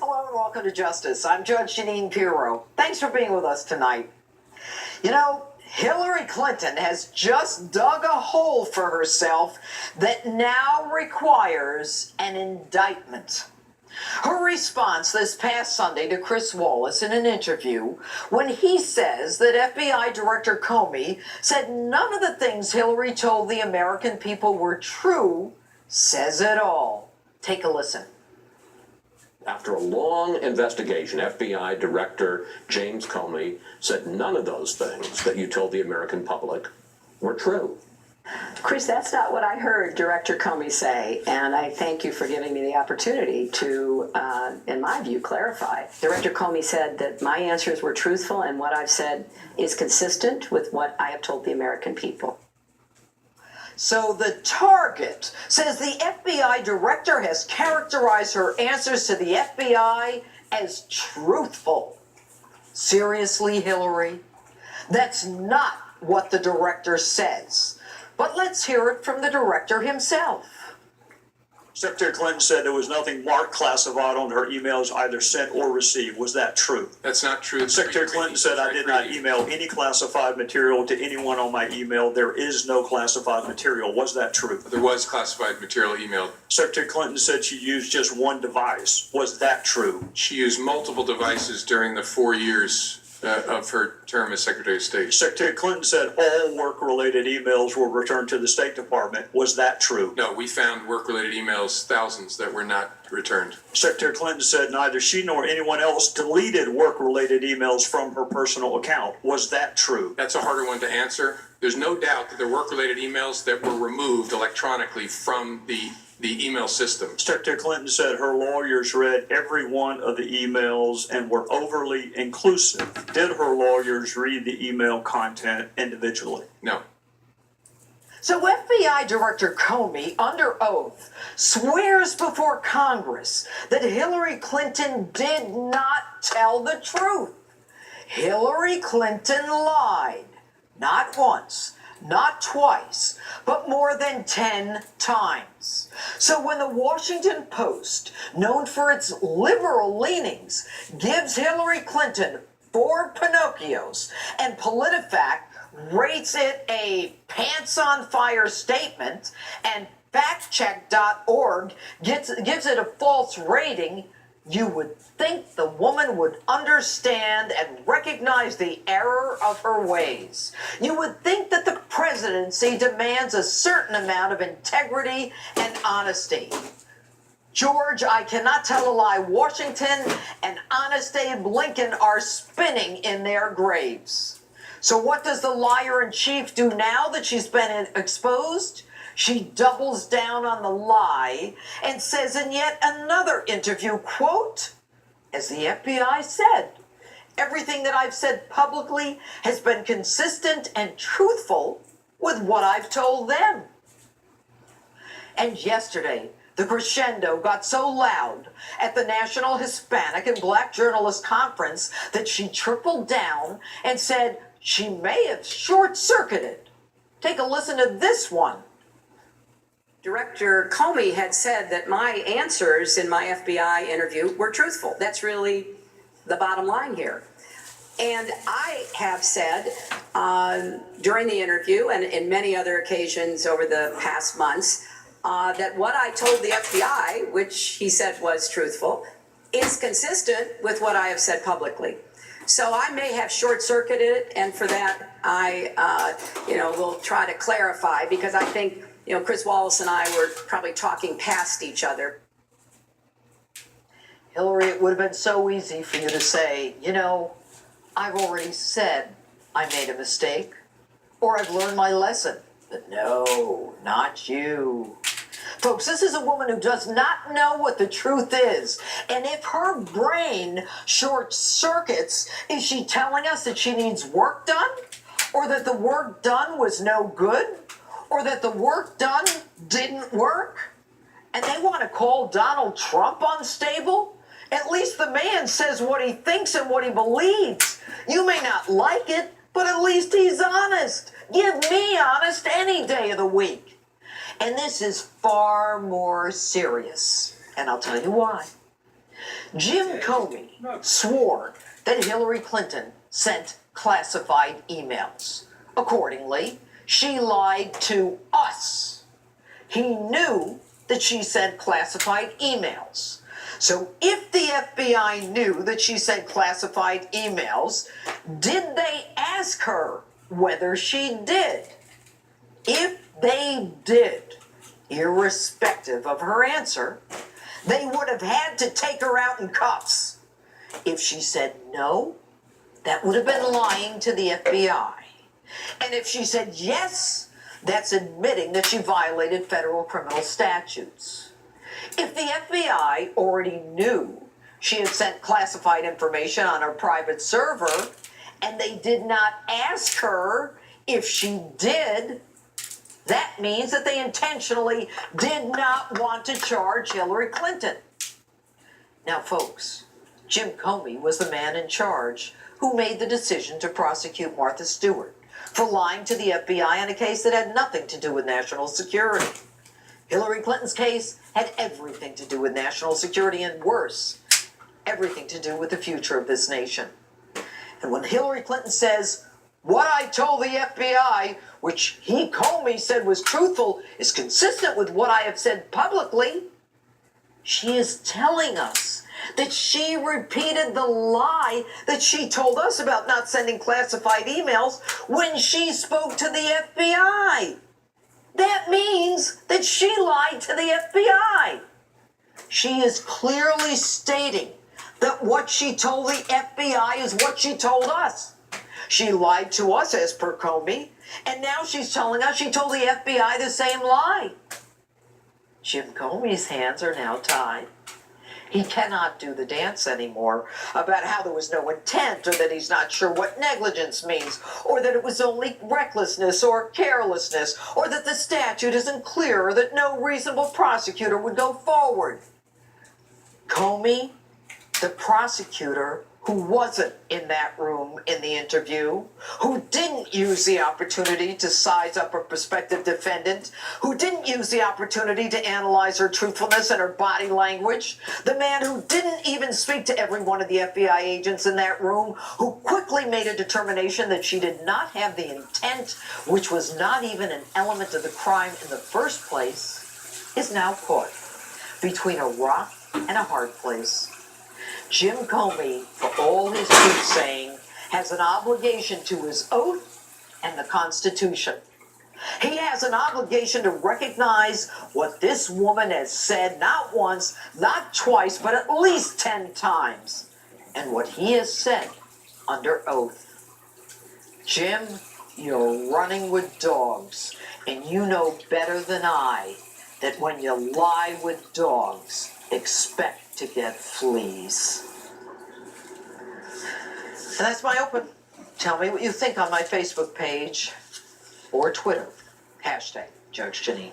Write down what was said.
Hello and welcome to Justice. I'm Judge Jeanine Pirro. Thanks for being with us tonight. You know, Hillary Clinton has just dug a hole for herself that now requires an indictment. Her response this past Sunday to Chris Wallace in an interview when he says that FBI Director Comey said none of the things Hillary told the American people were true says it all. Take a listen. After a long investigation, FBI Director James Comey said none of those things that you told the American public were true. Chris, that's not what I heard Director Comey say, and I thank you for giving me the opportunity to, in my view, clarify. Director Comey said that my answers were truthful and what I've said is consistent with what I have told the American people. So the Target says the FBI director has characterized her answers to the FBI as truthful. Seriously, Hillary? That's not what the director says. But let's hear it from the director himself. Secretary Clinton said there was nothing marked classified on her emails either sent or received. Was that true? That's not true. Secretary Clinton said I did not email any classified material to anyone on my email. There is no classified material. Was that true? There was classified material emailed. Secretary Clinton said she used just one device. Was that true? She used multiple devices during the 4 years of her term as Secretary of State. Secretary Clinton said all work-related emails were returned to the State Department. Was that true? No, we found work-related emails, thousands, that were not returned. Secretary Clinton said neither she nor anyone else deleted work-related emails from her personal account. Was that true? That's a harder one to answer. There's no doubt that there were work-related emails that were removed electronically from the email system. Secretary Clinton said her lawyers read every one of the emails and were overly inclusive. Did her lawyers read the email content individually? No. So FBI Director Comey, under oath, swears before Congress that Hillary Clinton did not tell the truth. Hillary Clinton lied, not once, not twice, but more than 10 times. So when the Washington Post, known for its liberal leanings, gives Hillary Clinton 4 Pinocchios and PolitiFact rates it a pants-on-fire statement and factcheck.org gives it a false rating, you would think the woman would understand and recognize the error of her ways. You would think that the presidency demands a certain amount of integrity and honesty. George, I cannot tell a lie. Washington and Honest Abe Lincoln are spinning in their graves. So what does the liar-in-chief do now that she's been exposed? She doubles down on the lie and says in yet another interview, quote, as the FBI said, everything that I've said publicly has been consistent and truthful with what I've told them. And yesterday, the crescendo got so loud at the National Hispanic and Black Journalists Conference that she tripled down and said she may have short-circuited. Take a listen to this one. Director Comey had said that my answers in my FBI interview were truthful. That's really the bottom line here. And I have said during the interview and in many other occasions over the past months that what I told the FBI, which he said was truthful, is consistent with what I have said publicly. So I may have short-circuited, and for that I will try to clarify, because I think Chris Wallace and I were probably talking past each other. Hillary, it would have been so easy for you to say, I've already said I made a mistake, or I've learned my lesson. But no, not you. Folks, this is a woman who does not know what the truth is. And if her brain short circuits, is she telling us that she needs work done? Or that the work done was no good? Or that the work done didn't work? And they want to call Donald Trump unstable? At least the man says what he thinks and what he believes. You may not like it, but at least he's honest. Give me honest any day of the week. And this is far more serious. And I'll tell you why. Jim Comey swore that Hillary Clinton sent classified emails. Accordingly, she lied to us. He knew that she sent classified emails. So if the FBI knew that she sent classified emails, did they ask her whether she did? If they did, irrespective of her answer, they would have had to take her out in cuffs. If she said no, that would have been lying to the FBI. And if she said yes, that's admitting that she violated federal criminal statutes. If the FBI already knew she had sent classified information on her private server, and they did not ask her if she did, that means that they intentionally did not want to charge Hillary Clinton. Now, folks, Jim Comey was the man in charge who made the decision to prosecute Martha Stewart for lying to the FBI on a case that had nothing to do with national security. Hillary Clinton's case had everything to do with national security and worse, everything to do with the future of this nation. And when Hillary Clinton says, "What I told the FBI, which he, Comey, said was truthful, is consistent with what I have said publicly," she is telling us that she repeated the lie that she told us about not sending classified emails when she spoke to the FBI. That means that she lied to the FBI. She is clearly stating that what she told the FBI is what she told us. She lied to us as per Comey, and now she's telling us she told the FBI the same lie. Jim Comey's hands are now tied. He cannot do the dance anymore about how there was no intent, or that he's not sure what negligence means, or that it was only recklessness or carelessness, or that the statute isn't clear, or that no reasonable prosecutor would go forward. Comey, the prosecutor who wasn't in that room in the interview, who didn't use the opportunity to size up a prospective defendant, who didn't use the opportunity to analyze her truthfulness and her body language, the man who didn't even speak to every one of the FBI agents in that room, who quickly made a determination that she did not have the intent, which was not even an element of the crime in the first place, is now caught between a rock and a hard place. Jim Comey, for all his truth-saying, has an obligation to his oath and the Constitution. He has an obligation to recognize what this woman has said not once, not twice, but at least 10 times, and what he has said under oath. Jim, you're running with dogs, and you know better than I that when you lie with dogs, expect to get fleas. And that's my open. Tell me what you think on my Facebook page or Twitter. #JudgeJeanine.